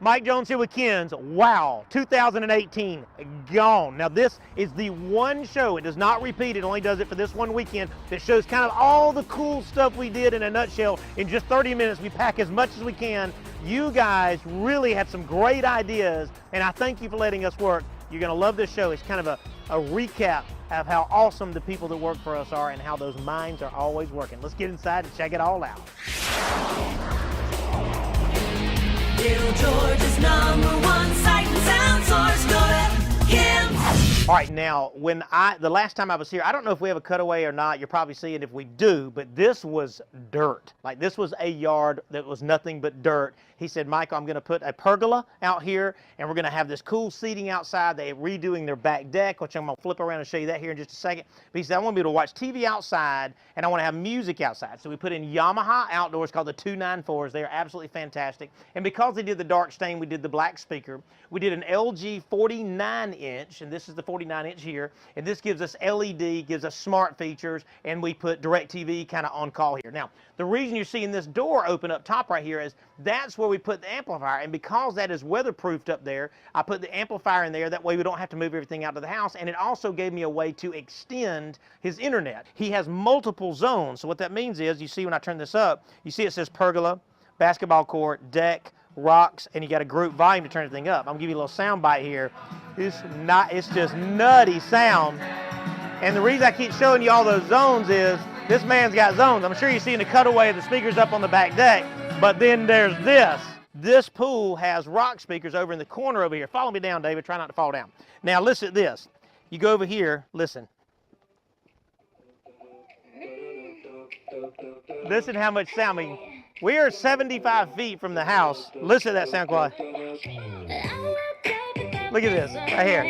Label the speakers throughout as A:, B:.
A: Mike Jones here with Ken's. Wow, 2018, gone. Now this is the one show, it does not repeat, it only does it for this one weekend, that shows kind of all the cool stuff we did in a nutshell. In just 30 minutes, we pack as much as we can. You guys really had some great ideas, and I thank you for letting us work. You're gonna love this show. It's kind of a recap of how awesome the people that work for us are and how those minds are always working. Let's get inside and check it all out. Little Georgia's #1 sight and sound source. Go to Kim's. All right, now, the last time I was here, I don't know if we have a cutaway or not. You're probably seeing if we do, but this was dirt. Like, this was a yard that was nothing but dirt. He said, Michael, I'm going to put a pergola out here, and we're going to have this cool seating outside. They're redoing their back deck, which I'm going to flip around and show you that here in just a second. But he said, I want to be able to watch TV outside, and I want to have music outside. So we put in Yamaha outdoors called the 294s. They're absolutely fantastic. And because they did the dark stain, we did the black speaker. We did an LG 49-inch, and this is the 49-inch here. And this gives us LED, gives us smart features, and we put DirecTV kind of on call here. Now, the reason you're seeing this door open up top right here is that's where we put the amplifier, and because that is weatherproofed up there, I put the amplifier in there. That way we don't have to move everything out of the house, and it also gave me a way to extend his internet. He has multiple zones, so what that means is, you see when I turn this up, you see it says pergola, basketball court, deck, rocks, and you got a group volume to turn everything up. I'm gonna give you a little sound bite here. It's just nutty sound, and the reason I keep showing you all those zones is this man's got zones. I'm sure you're seeing the cutaway of the speakers up on the back deck, but then there's this. This pool has rock speakers over in the corner over here. Follow me down, David. Try not to fall down. Now listen to this. You go over here, listen. Listen how much sound. I mean, we are 75 feet from the house. Listen to that sound quality. Look at this, right here.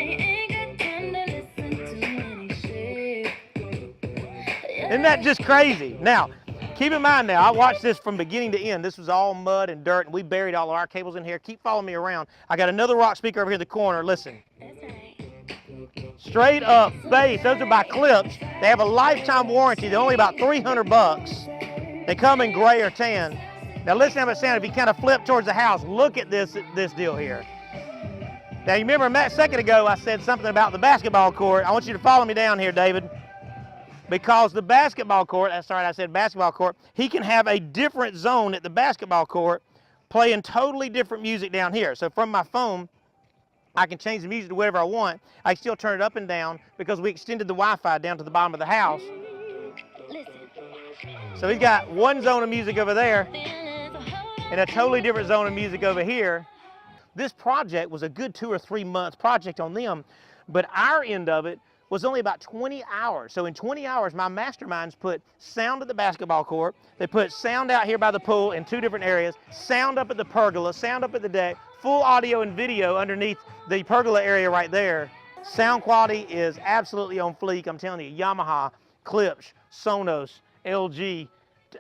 A: Isn't that just crazy? Now, keep in mind now, I watched this from beginning to end. This was all mud and dirt, and we buried all of our cables in here. Keep following me around. I got another rock speaker over here in the corner. Listen. Straight up bass. Those are by Clips. They have a lifetime warranty. They're only about 300 bucks. They come in gray or tan. Now listen how it sounds. If you kind of flip towards the house, look at this deal here. Now you remember a second ago I said something about the basketball court. I want you to follow me down here, David. Because the basketball court, that's right, I said basketball court, he can have a different zone at the basketball court playing totally different music down here. So from my phone, I can change the music to whatever I want. I can still turn it up and down because we extended the Wi-Fi down to the bottom of the house. So he's got one zone of music over there and a totally different zone of music over here. This project was a good 2 or 3 months project on them, but our end of it was only about 20 hours. So in 20 hours, my masterminds put sound at the basketball court, they put sound out here by the pool in 2 different areas, sound up at the pergola, sound up at the deck, full audio and video underneath the pergola area right there. Sound quality is absolutely on fleek. I'm telling you, Yamaha, Clips, Sonos, LG.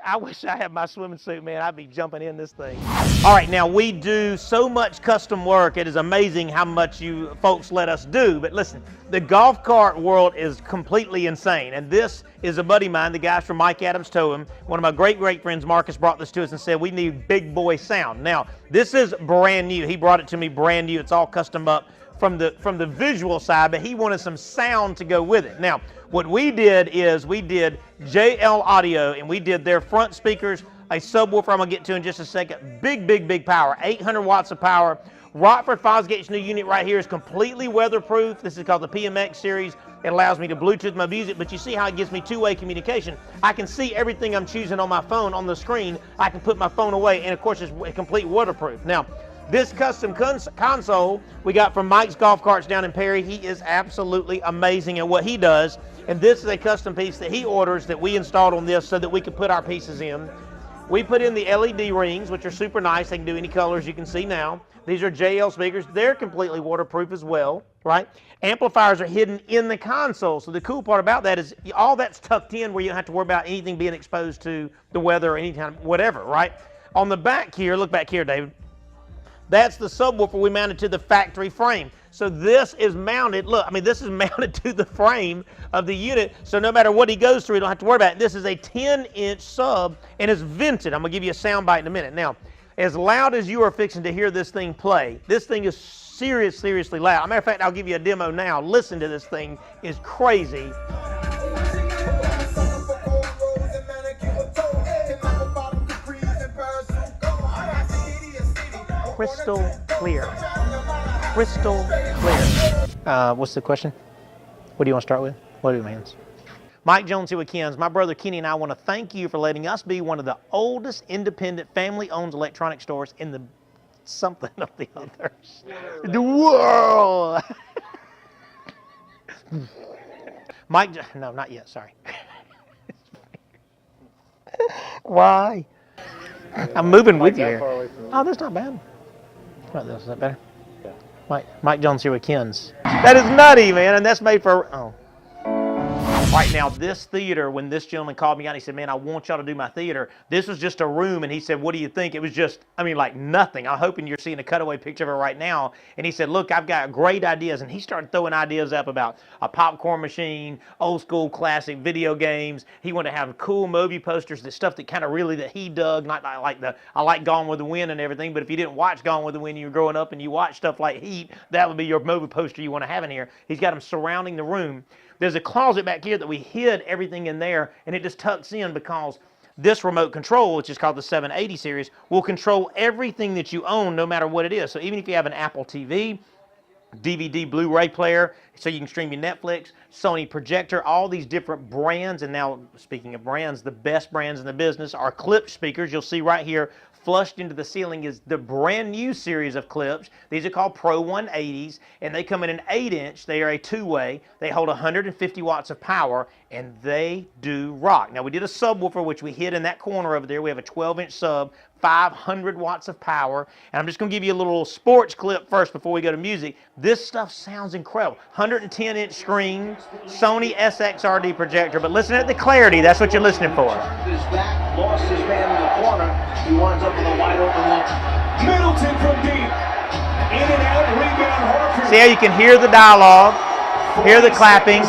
A: I wish I had my swimming suit, man. I'd be jumping in this thing. All right, now we do so much custom work. It is amazing how much you folks let us do. But listen, the golf cart world is completely insane. And this is a buddy of mine, the guys from Mike Adams Towing. One of my great friends, Marcus, brought this to us and said, we need big boy sound. Now, this is brand new. He brought it to me brand new. It's all custom up from the visual side, but he wanted some sound to go with it. Now, what we did is we did JL Audio, and we did their front speakers, a subwoofer I'm gonna get to in just a second. Big power, 800 watts of power. Rockford Fosgate's new unit right here is completely weatherproof. This is called the PMX series. It allows me to Bluetooth my music, but you see how it gives me two-way communication. I can see everything I'm choosing on my phone on the screen. I can put my phone away, and of course it's complete waterproof. Now, this custom console we got from Mike's Golf Carts down in Perry. He is absolutely amazing at what he does. And this is a custom piece that he orders that we installed on this so that we could put our pieces in. We put in the LED rings, which are super nice. They can do any colors you can see now. These are JL speakers. They're completely waterproof as well, right? Amplifiers are hidden in the console. So the cool part about that is all that's tucked in where you don't have to worry about anything being exposed to the weather or any kind of whatever, right? On the back here, look back here, David. That's the subwoofer we mounted to the factory frame. So this is mounted, look, I mean, this is mounted to the frame of the unit, so no matter what he goes through, you don't have to worry about it. This is a 10-inch sub, and it's vented. I'm gonna give you a sound bite in a minute. Now, as loud as you are fixing to hear this thing play. This thing is seriously loud. As a matter of fact, I'll give you a demo now. Listen to this thing. It's crazy. Crystal clear. Crystal clear. What's the question? What do you want to start with? What do you mean? Mike Jones here with Ken's. My brother Kenny and I want to thank you for letting us be one of the oldest independent family-owned electronic stores in the something of the others. The world. Mike, no, not yet. Sorry. Why? I'm moving with you here. Oh, that's not bad. Right, is that better? Yeah. Mike Jones here with Ken's. That is nutty, man, and that's made for. Oh. Right now, this theater, when this gentleman called me out, he said, man, I want y'all to do my theater. This was just a room, and he said, what do you think? It was just, I mean, like nothing. I'm hoping you're seeing a cutaway picture of it right now. And he said, look, I've got great ideas. And he started throwing ideas up about a popcorn machine, old school classic video games. He wanted to have cool movie posters, the stuff that kind of really that he dug. Not like I like Gone with the Wind and everything, but if you didn't watch Gone with the Wind and you were growing up and you watched stuff like Heat, that would be your movie poster you want to have in here. He's got them surrounding the room. There's a closet back here that we hid everything in there, and it just tucks in because this remote control, which is called the 780 series, will control everything that you own no matter what it is. So even if you have an Apple TV, DVD, Blu-ray player, so you can stream your Netflix, Sony projector, all these different brands. And now, speaking of brands, the best brands in the business are Klipsch speakers. You'll see right here, flushed into the ceiling is the brand new series of Klipsch. These are called Pro 180s, and they come in an 8-inch. They are a two-way. They hold 150 watts of power, and they do rock. Now, we did a subwoofer, which we hid in that corner over there. We have a 12-inch sub, 500 watts of power. And I'm just going to give you a little sports clip first before we go to music. This stuff sounds incredible. 110-inch screen, Sony SXRD projector. But listen at the clarity. That's what you're listening for.
B: His back, lost his man in the corner. He winds up with a wide open look. Middleton from deep. In and out, rebound Horford.
A: See how you can hear the dialogue, hear the clapping.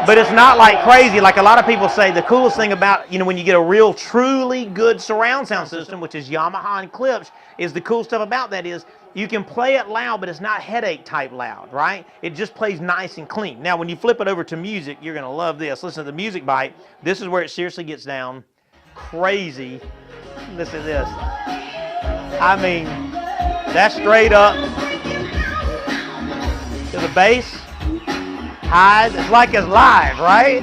A: But it's not like crazy. Like a lot of people say, the coolest thing about, when you get a real, truly good surround sound system, which is Yamaha and Klipsch, is the cool stuff about that is you can play it loud, but it's not headache type loud, right? It just plays nice and clean. Now, when you flip it over to music, you're going to love this. Listen to the music bite. This is where it seriously gets down crazy. Listen to this. I mean, that's straight up to the bass. Highs, it's like it's live, right?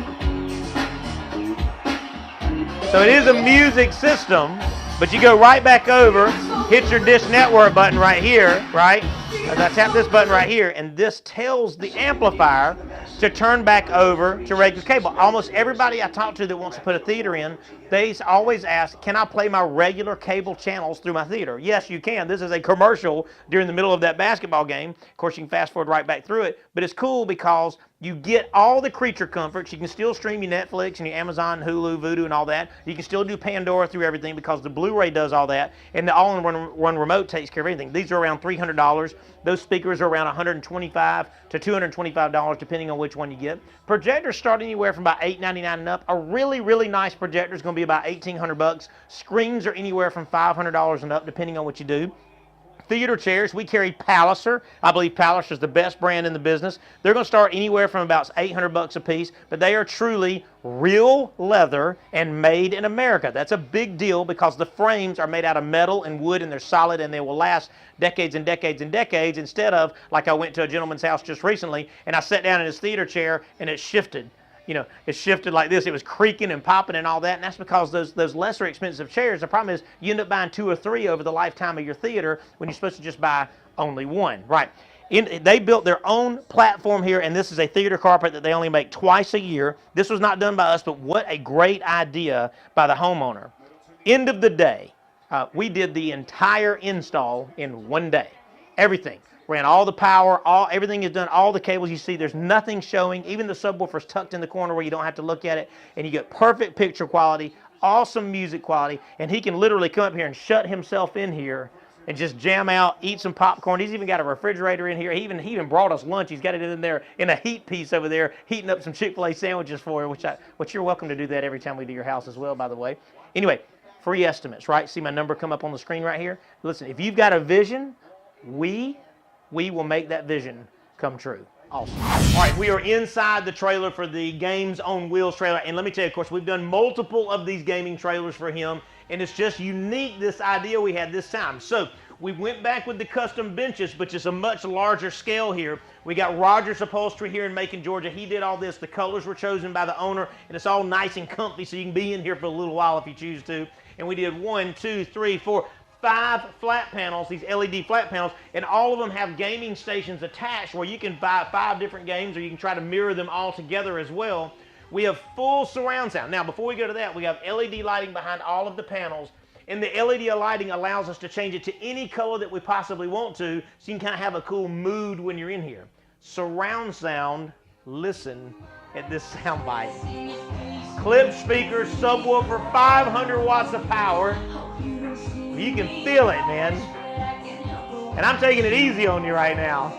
A: So it is a music system, but you go right back over, hit your Dish Network button right here, right? As I tap this button right here, and this tells the amplifier to turn back over to regular cable. Almost everybody I talk to that wants to put a theater in, they always ask, can I play my regular cable channels through my theater? Yes, you can. This is a commercial during the middle of that basketball game. Of course, you can fast forward right back through it, but it's cool because you get all the creature comforts. You can still stream your Netflix and your Amazon, Hulu, Vudu, and all that. You can still do Pandora through everything because the Blu-ray does all that, and the all-in-one remote takes care of everything. These are around $300. Those speakers are around $125 to $225, depending on which one you get. Projectors start anywhere from about $899 and up. A really, really nice projector is going to be about $1,800. Screens are anywhere from $500 and up, depending on what you do. Theater chairs, we carry Palliser. I believe Palliser is the best brand in the business. They're going to start anywhere from about $800 a piece, but they are truly real leather and made in America. That's a big deal because the frames are made out of metal and wood, and they're solid, and they will last decades and decades and decades, instead of, like I went to a gentleman's house just recently, and I sat down in his theater chair, and it shifted. It shifted like this. It was creaking and popping and all that, and that's because those lesser expensive chairs, the problem is you end up buying 2 or 3 over the lifetime of your theater when you're supposed to just buy only one. Right. They built their own platform here, and this is a theater carpet that they only make twice a year. This was not done by us, but what a great idea by the homeowner. End of the day, we did the entire install in one day. Everything. Ran all the power, everything is done, all the cables you see, there's nothing showing. Even the subwoofer's tucked in the corner where you don't have to look at it, and you get perfect picture quality, awesome music quality, and he can literally come up here and shut himself in here and just jam out, eat some popcorn. He's even got a refrigerator in here. He even brought us lunch. He's got it in there in a heat piece over there, heating up some Chick-fil-A sandwiches for you, which you're welcome to do that every time we do your house as well, by the way. Anyway, free estimates, right? See my number come up on the screen right here? Listen, if you've got a vision, we will make that vision come true. Awesome. All right, we are inside the trailer for the Games on Wheels trailer. And let me tell you, of course, we've done multiple of these gaming trailers for him. And it's just unique, this idea we had this time. So we went back with the custom benches, but just a much larger scale here. We got Rogers Upholstery here in Macon, Georgia. He did all this. The colors were chosen by the owner, and it's all nice and comfy, so you can be in here for a little while if you choose to. And we did 1, 2, 3, 4, 5 flat panels, these LED flat panels, and all of them have gaming stations attached where you can buy 5 different games, or you can try to mirror them all together as well. We have full surround sound. Now, before we go to that, we have LED lighting behind all of the panels. And the LED lighting allows us to change it to any color that we possibly want to, so you can kind of have a cool mood when you're in here. Surround sound, listen at this sound bite. Clip speakers, subwoofer, 500 watts of power. You can feel it, man. And I'm taking it easy on you right now.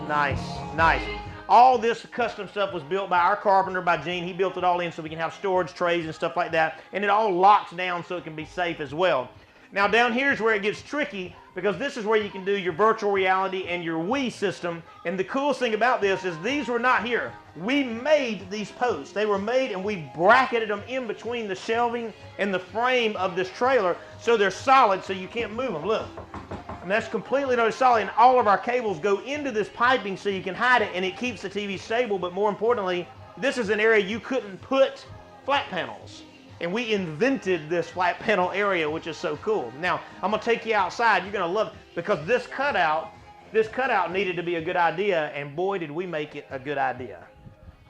A: Nice, nice. All this custom stuff was built by our carpenter, by Gene. He built it all in so we can have storage trays and stuff like that. And it all locks down so it can be safe as well. Now down here is where it gets tricky, because this is where you can do your virtual reality and your Wii system. And the coolest thing about this is these were not here. We made these posts. They were made and we bracketed them in between the shelving and the frame of this trailer so they're solid so you can't move them. Look. And that's completely solid, and all of our cables go into this piping so you can hide it, and it keeps the TV stable. But more importantly, this is an area you couldn't put flat panels. And we invented this flat panel area, which is so cool. Now, I'm gonna take you outside. You're gonna love it, because this cutout needed to be a good idea, and boy, did we make it a good idea.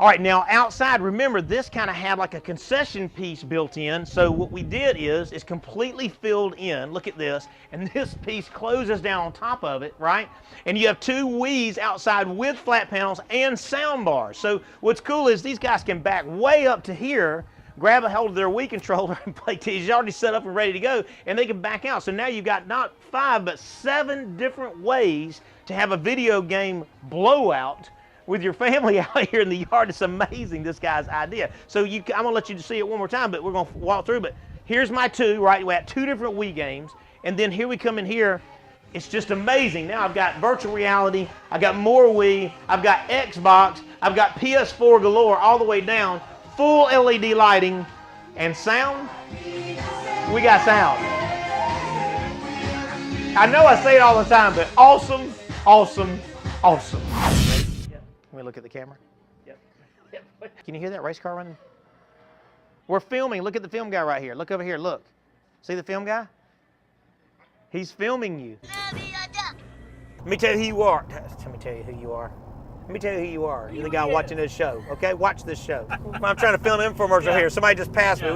A: All right, now outside, remember this kind of had like a concession piece built in. So what we did is completely filled in. Look at this, and this piece closes down on top of it, right? And you have 2 Wii's outside with flat panels and sound bars. So what's cool is these guys can back way up to here, grab a hold of their Wii controller and play. He's already set up and ready to go, and they can back out. So now you've got not 5 but 7 different ways to have a video game blowout with your family out here in the yard. It's amazing, this guy's idea. So I'm gonna let you see it one more time, but we're gonna walk through. But here's my 2, right? We had 2 different Wii games, and then here we come in here. It's just amazing. Now I've got virtual reality, I've got more Wii, I've got Xbox, I've got PS4 galore all the way down, full LED lighting, and sound. We got sound. I know I say it all the time, but awesome, awesome, awesome. Let me look at the camera. Yep. Can you hear that race car running? We're filming. Look at the film guy right here. Look over here. Look. See the film guy? He's filming you. Let me tell you who you are. Let me tell you who you are. Let me tell you who you are. You're the guy watching this show, okay? Watch this show. I'm trying to film an infomercial here. Somebody just passed me.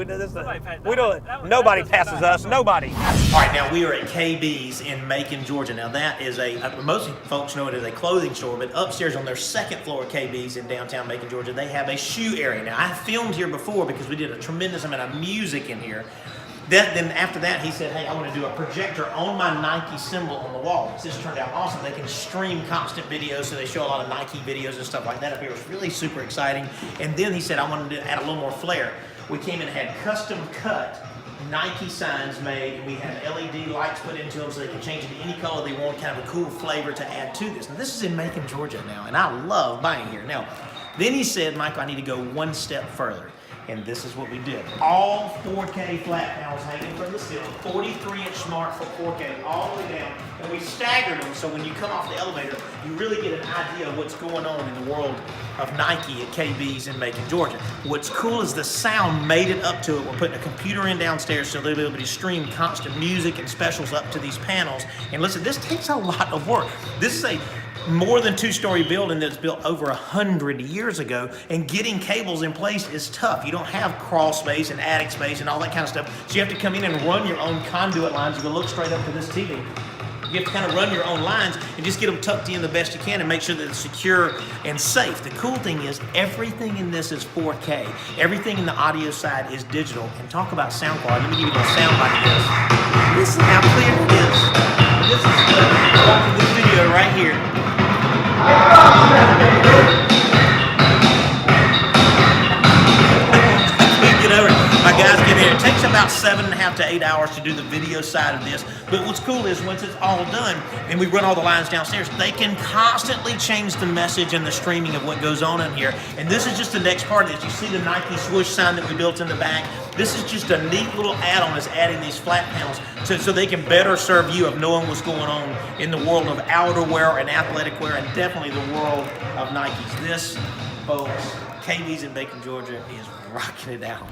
A: Nobody passes us. Nobody. All right, now we are at KB's in Macon, Georgia. Now that is most folks know it as a clothing store, but upstairs on their 2nd floor of KB's in downtown Macon, Georgia, they have a shoe area. Now I filmed here before because we did a tremendous amount of music in here. Then after that, he said, hey, I want to do a projector on my Nike symbol on the wall. This turned out awesome. They can stream constant videos, so they show a lot of Nike videos and stuff like that up here. It was really super exciting. And then he said, I wanted to add a little more flair. We came in and had custom cut Nike signs made, and we had LED lights put into them so they can change it to any color they want, kind of a cool flavor to add to this. Now, this is in Macon, Georgia now, and I love buying here. Now, then he said, Michael, I need to go one step further. And this is what we did. All 4K flat panels hanging from the ceiling, 43-inch smart for 4K all the way down. And we staggered them so when you come off the elevator, you really get an idea of what's going on in the world of Nike at KB's in Macon, Georgia. What's cool is the sound made it up to it. We're putting a computer in downstairs so they'll be able to stream constant music and specials up to these panels. And listen, this takes a lot of work. This is a more than 2-story building that's built over 100 years ago, and getting cables in place is tough. You don't have crawl space and attic space and all that kind of stuff, so you have to come in and run your own conduit lines. You can look straight up to this TV. You have to kind of run your own lines and just get them tucked in the best you can and make sure that it's secure and safe. The cool thing is everything in this is 4K. Everything in the audio side is digital. And talk about sound quality. Let me give you a sound like this. Listen how clear it is. This is watching this video right here. Get over it. My guys get in. It takes about about 7.5 to 8 hours to do the video side of this. But what's cool is once it's all done and we run all the lines downstairs, they can constantly change the message and the streaming of what goes on in here. And this is just the next part of this. You see the Nike swoosh sign that we built in the back? This is just a neat little add-on that's adding these flat panels so they can better serve you of knowing what's going on in the world of outerwear and athletic wear, and definitely the world of Nikes. This, folks, KB's in Macon, Georgia, is rocking it out.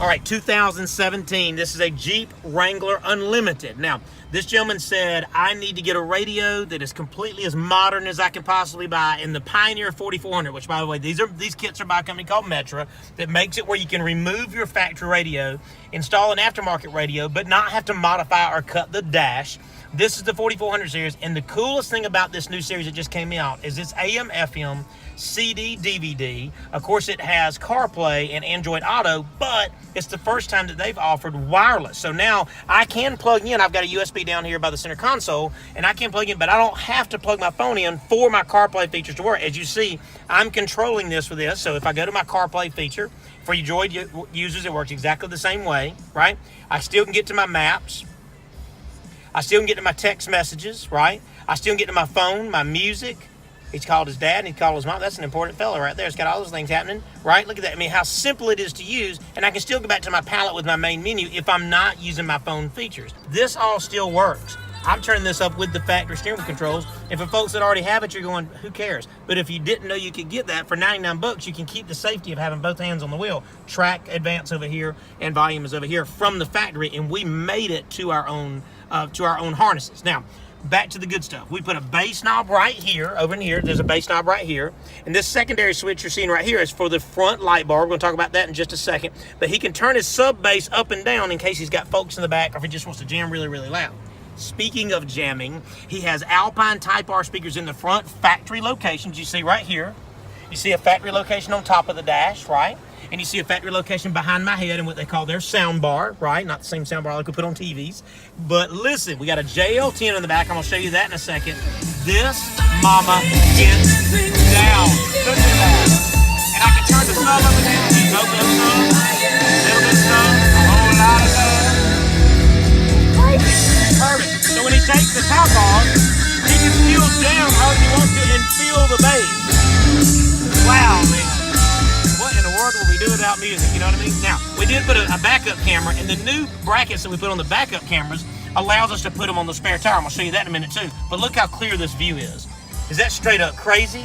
A: All right, 2017. This is a Jeep Wrangler Unlimited. Now, this gentleman said, I need to get a radio that is completely as modern as I can possibly buy in the Pioneer 4400, which, by the way, these kits are by a company called Metra that makes it where you can remove your factory radio, install an aftermarket radio, but not have to modify or cut the dash. This is the 4400 series, and the coolest thing about this new series that just came out is it's AM, FM, CD, DVD. Of course, it has CarPlay and Android Auto, but it's the first time that they've offered wireless. So now I can plug in. I've got a USB down here by the center console, and I can plug in, but I don't have to plug my phone in for my CarPlay features to work. As you see, I'm controlling this with this. So if I go to my CarPlay feature, for you Droid users, it works exactly the same way, right? I still can get to my maps. I still can get to my text messages, right? I still can get to my phone, my music. He's called his dad and he called his mom. That's an important fella right there. It's got all those things happening, right? Look at that. I mean, how simple it is to use. And I can still go back to my palette with my main menu if I'm not using my phone features. This all still works. I'm turning this up with the factory steering wheel controls. And for folks that already have it, you're going, who cares? But if you didn't know you could get that for 99 bucks, you can keep the safety of having both hands on the wheel. Track advance over here and volume is over here from the factory. And we made it to our own harnesses. Now, back to the good stuff. We put a bass knob right here, over in here. There's a bass knob right here. And this secondary switch you're seeing right here is for the front light bar. We're going to talk about that in just a second. But he can turn his sub bass up and down in case he's got folks in the back or if he just wants to jam really, really loud. Speaking of jamming, he has Alpine Type R speakers in the front, factory locations. You see right here. You see a factory location on top of the dash, right? And you see a factory location behind my head and what they call their sound bar, right? Not the same sound bar like we put on TVs. But listen, we got a JL10 in the back. I'm going to show you that in a second. This mama gets down. Look at that. And I can turn the sub up and down. You go to the sub, a little bit of sub, a whole lot of sub. Perfect. So when he takes the top off, he can still jam however he wants to and feel the bass. Wow, man. What in the world will we do without music? You know what I mean? Now, we did put a backup camera, and the new brackets that we put on the backup cameras allows us to put them on the spare tire. I'm going to show you that in a minute, too. But look how clear this view is. Is that straight up crazy?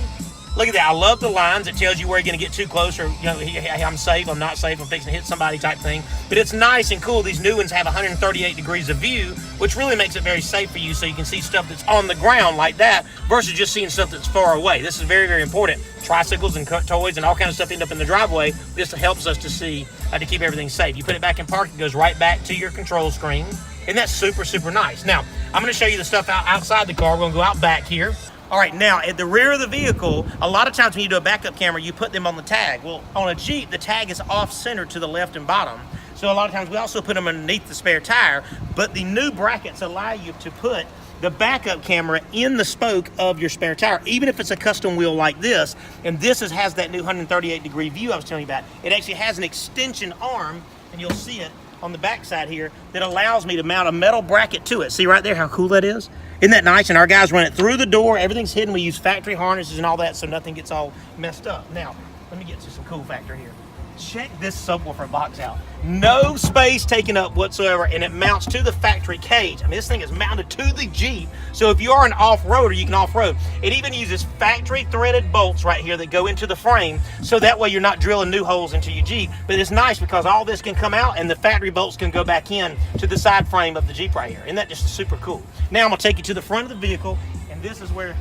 A: Look at that. I love the lines. It tells you where you're going to get too close or, you know, hey, I'm safe, I'm not safe, I'm fixing to hit somebody type thing. But it's nice and cool. These new ones have 138 degrees of view, which really makes it very safe for you so you can see stuff that's on the ground like that versus just seeing stuff that's far away. This is very, very important. Tricycles and toys and all kinds of stuff end up in the driveway. This helps us to see, to keep everything safe. You put it back in park, it goes right back to your control screen. And that's super, super nice. Now, I'm going to show you the stuff outside the car. We're going to go out back here. All right, now at the rear of the vehicle, a lot of times when you do a backup camera, you put them on the tag. Well, on a Jeep, the tag is off-center to the left and bottom. So a lot of times we also put them underneath the spare tire, but the new brackets allow you to put the backup camera in the spoke of your spare tire, even if it's a custom wheel like this. And this has that new 138-degree view I was telling you about. It actually has an extension arm, and you'll see it on the back side here, that allows me to mount a metal bracket to it. See right there how cool that is? Isn't that nice? And our guys run it through the door. Everything's hidden. We use factory harnesses and all that so nothing gets all messed up. Now, let me get to some cool factor here. Check this subwoofer box out. No space taken up whatsoever, and it mounts to the factory cage. I mean, this thing is mounted to the Jeep, so if you are an off-roader, you can off-road. It even uses factory threaded bolts right here that go into the frame, so that way you're not drilling new holes into your Jeep. But it's nice because all this can come out, and the factory bolts can go back in to the side frame of the Jeep right here. Isn't that just super cool? Now I'm gonna take you to the front of the vehicle, and this is where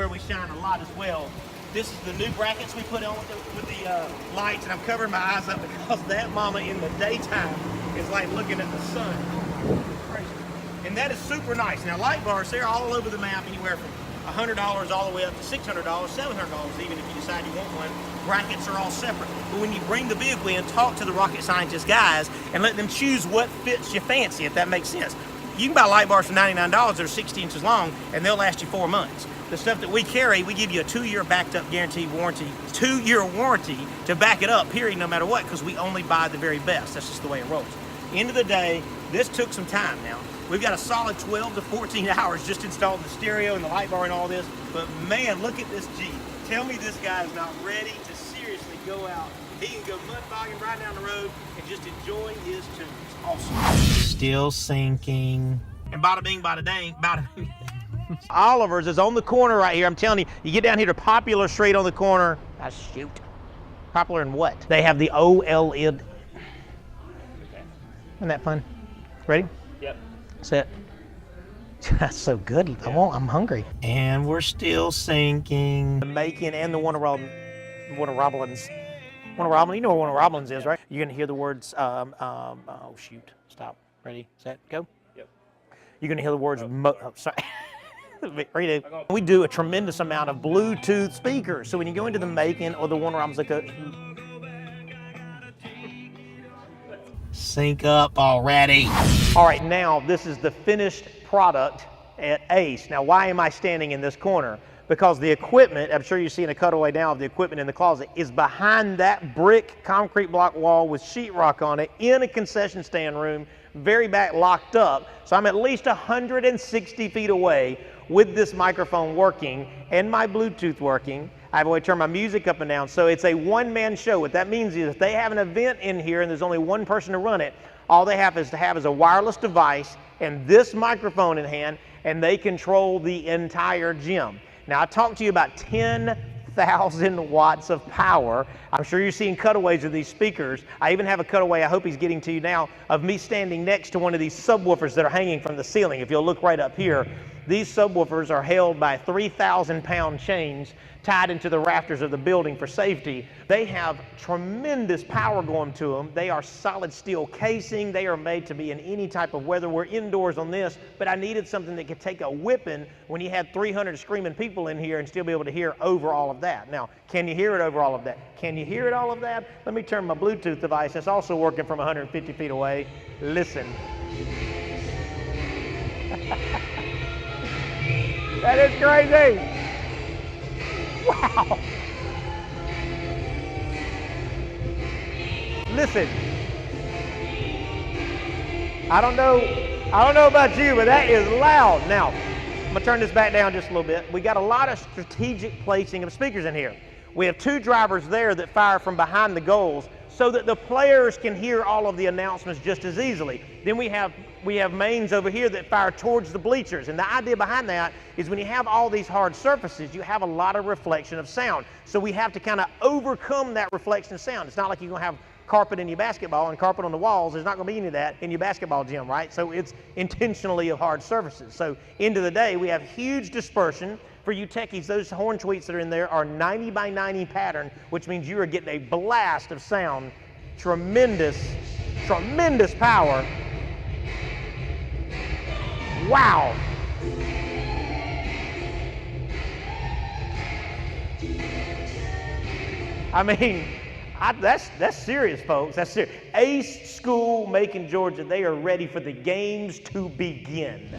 A: we shine a lot as well. This is the new brackets we put on with the lights, and I'm covering my eyes up because that mama in the daytime is like looking at the sun. Crazy. And that is super nice. Now, light bars, they're all over the map, anywhere from $100 all the way up to $600, $700 even if you decide you want one. Brackets are all separate. But when you bring the vehicle in, talk to the rocket scientist guys and let them choose what fits your fancy, if that makes sense. You can buy light bars for $99 that are 60 inches long, and they'll last you 4 months. The stuff that we carry, we give you a 2-year backed up guaranteed warranty, 2-year warranty to back it up, period, no matter what, because we only buy the very best. That's just the way it rolls. End of the day, this took some time now. We've got a solid 12 to 14 hours just installing the stereo and the light bar and all this. But man, look at this Jeep. Tell me this guy is not ready to seriously go out. He can go mud bogging right down the road and just enjoy his tunes. Awesome. Still sinking. And bada bing, bada dang, bada bing. Oliver's is on the corner right here. I'm telling you, you get down here to Popular Street on the corner. Ah, shoot. Popular and what? They have the OLED. Isn't that fun? Ready? Yep. Set. That's so good. Yeah. I'm hungry. And we're still sinking. The Macon and the Warner Roblins. You know what Warner Roblins is, right? You're gonna hear the words, oh shoot, stop. Ready, set, go? Yep. You're gonna hear the words, sorry. Redo. We do a tremendous amount of Bluetooth speakers. So when you go into the Macon or the Warner Roblins, like sync up already. All right, now this is the finished product at Ace. Now, why am I standing in this corner? Because the equipment, I'm sure you're seeing a cutaway now of the equipment in the closet, is behind that brick concrete block wall with sheetrock on it in a concession stand room, very back locked up. So I'm at least 160 feet away with this microphone working and my Bluetooth working. I have a way to turn my music up and down. So it's a one-man show. What that means is if they have an event in here and there's only one person to run it, all they have is a wireless device and this microphone in hand, and they control the entire gym. Now, I talked to you about 10,000 watts of power. I'm sure you're seeing cutaways of these speakers. I even have a cutaway, I hope he's getting to you now, of me standing next to one of these subwoofers that are hanging from the ceiling. If you'll look right up here, these subwoofers are held by 3,000-pound chains tied into the rafters of the building for safety. They have tremendous power going to them. They are solid steel casing. They are made to be in any type of weather. We're indoors on this, but I needed something that could take a whipping when you had 300 screaming people in here and still be able to hear over all of that. Now, can you hear it over all of that? Can you hear it all of that? Let me turn my Bluetooth device that's also working from 150 feet away. Listen. That is crazy. Wow. Listen. I don't know about you, but that is loud. Now, I'm gonna turn this back down just a little bit. We got a lot of strategic placing of speakers in here. We have two drivers there that fire from behind the goals so that the players can hear all of the announcements just as easily. Then we have mains over here that fire towards the bleachers. And the idea behind that is when you have all these hard surfaces, you have a lot of reflection of sound. So we have to kind of overcome that reflection of sound. It's not like you're gonna have carpet in your basketball and carpet on the walls. There's not gonna be any of that in your basketball gym, right? So it's intentionally of hard surfaces. So end of the day, we have huge dispersion. For you techies, those horn tweets that are in there are 90 by 90 pattern, which means you are getting a blast of sound. Tremendous, tremendous power. Wow. I mean, that's serious, folks. That's serious. Ace School, Macon, Georgia, they are ready for the games to begin.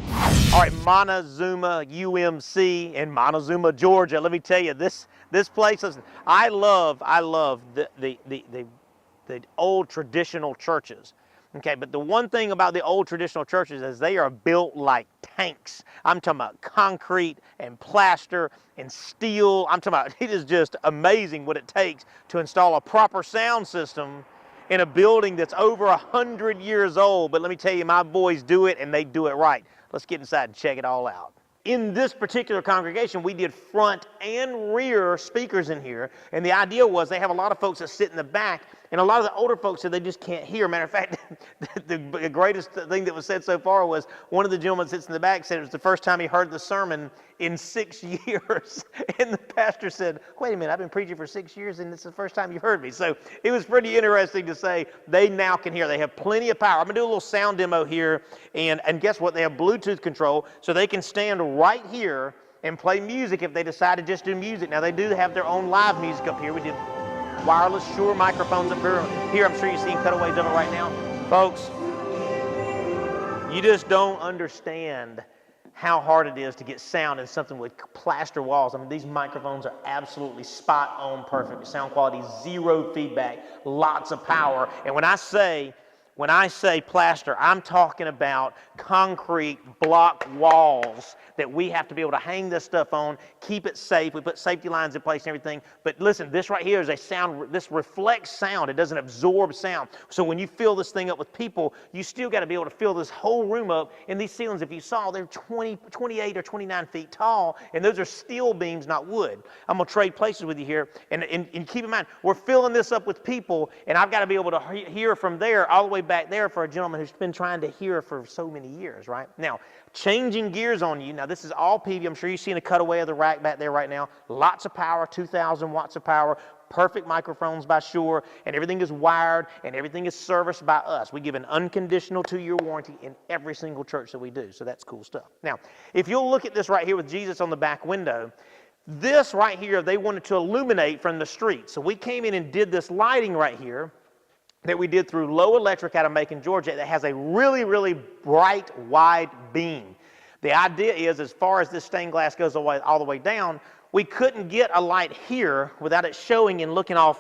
A: All right, Montezuma UMC in Montezuma, Georgia. Let me tell you, this place. Listen, I love the old traditional churches. Okay, but the one thing about the old traditional churches is they are built like tanks. I'm talking about concrete and plaster and steel. I'm talking about, it is just amazing what it takes to install a proper sound system in a building that's over 100 years old. But let me tell you, my boys do it and they do it right. Let's get inside and check it all out. In this particular congregation, we did front and rear speakers in here. And the idea was they have a lot of folks that sit in the back, and a lot of the older folks said they just can't hear. Matter of fact, the greatest thing that was said so far was one of the gentlemen that sits in the back said it was the first time he heard the sermon in 6 years. And the pastor said, wait a minute, I've been preaching for 6 years and it's the first time you've heard me. So it was pretty interesting to say they now can hear. They have plenty of power. I'm gonna do a little sound demo here, and guess what? They have Bluetooth control, so they can stand right here and play music if they decide to just do music. Now they do have their own live music up here. We did wireless Shure microphones up here. I'm sure you're seeing cutaways of it right now. Folks, you just don't understand how hard it is to get sound in something with plaster walls. I mean, these microphones are absolutely spot on perfect. Sound quality, zero feedback, lots of power. And when I say When I say plaster, I'm talking about concrete block walls that we have to be able to hang this stuff on, keep it safe. We put safety lines in place and everything. But listen, this right here is a sound, this reflects sound. It doesn't absorb sound. So when you fill this thing up with people, you still got to be able to fill this whole room up. And these ceilings, if you saw, they're 28 or 29 feet tall, and those are steel beams, not wood. I'm going to trade places with you here. And keep in mind, we're filling this up with people, and I've got to be able to hear from there all the way back there for a gentleman who's been trying to hear for so many years, right? Now, changing gears on you. Now, this is all PV. I'm sure you've seen a cutaway of the rack back there right now. Lots of power, 2,000 watts of power, perfect microphones by Shure, and everything is wired, and everything is serviced by us. We give an unconditional 2-year warranty in every single church that we do, so that's cool stuff. Now, if you'll look at this right here with Jesus on the back window, this right here, they wanted to illuminate from the street. So we came in and did this lighting right here that we did through Low Electric out of Macon, Georgia, that has a really, really bright, wide beam. The idea is, as far as this stained glass goes all the way down, we couldn't get a light here without it showing and looking all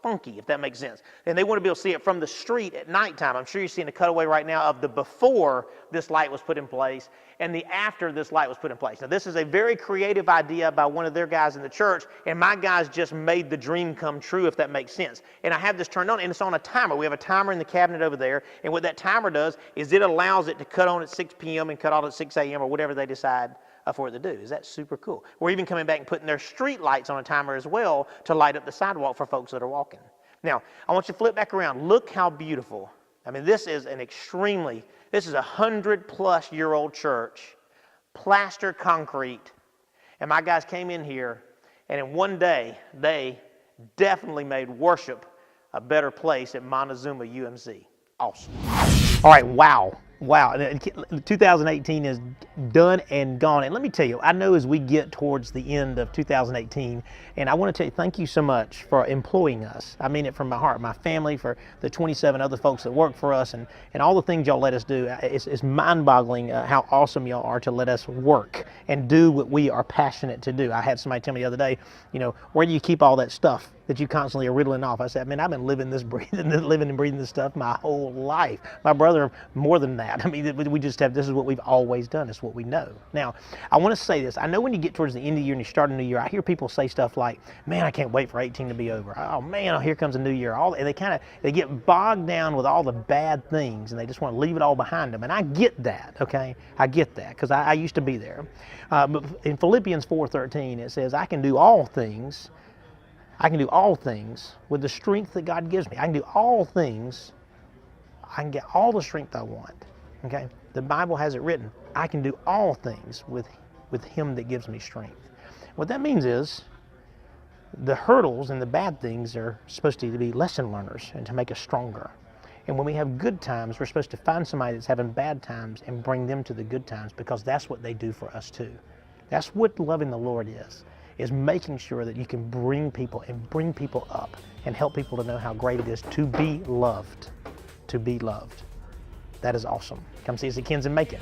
A: funky, if that makes sense. And they want to be able to see it from the street at nighttime. I'm sure you're seeing a cutaway right now of the before this light was put in place and the after this light was put in place. Now, this is a very creative idea by one of their guys in the church, and my guys just made the dream come true, if that makes sense. And I have this turned on, and it's on a timer. We have a timer in the cabinet over there, and what that timer does is it allows it to cut on at 6 p.m. and cut off at 6 a.m. or whatever they decide for it to do. Is that super cool? We're even coming back and putting their street lights on a timer as well to light up the sidewalk for folks that are walking. Now, I want you to flip back around. Look how beautiful. I mean, this is a 100-plus-year-old church, plaster concrete, and my guys came in here, and in one day, they definitely made worship a better place at Montezuma UMC. Awesome. All right, wow. 2018 is done and gone. And let me tell you, I know as we get towards the end of 2018, and I want to tell you, thank you so much for employing us. I mean it from my heart, my family, for the 27 other folks that work for us, and all the things y'all let us do. It's mind-boggling how awesome y'all are to let us work and do what we are passionate to do. I had somebody tell me the other day, where do you keep all that stuff that you constantly are riddling off? I said, man, I've been living and breathing this stuff my whole life. My brother, more than that. I mean, we just have, this is what we've always done. It's what we know. Now, I want to say this. I know when you get towards the end of the year and you start a new year, I hear people say stuff like, man, I can't wait for 18 to be over. Oh man, here comes a new year. And they get bogged down with all the bad things, and they just want to leave it all behind them. And I get that, okay? I get that, because I used to be there. But in Philippians 4:13, it says, I can do all things with the strength that God gives me. I can do all things. I can get all the strength I want. Okay? The Bible has it written, I can do all things with Him that gives me strength. What that means is the hurdles and the bad things are supposed to be lesson learners and to make us stronger. And when we have good times, we're supposed to find somebody that's having bad times and bring them to the good times, because that's what they do for us too. That's what loving the Lord is making sure that you can bring people up and help people to know how great it is to be loved. To be loved. That is awesome. Come see us at Ken's in Macon.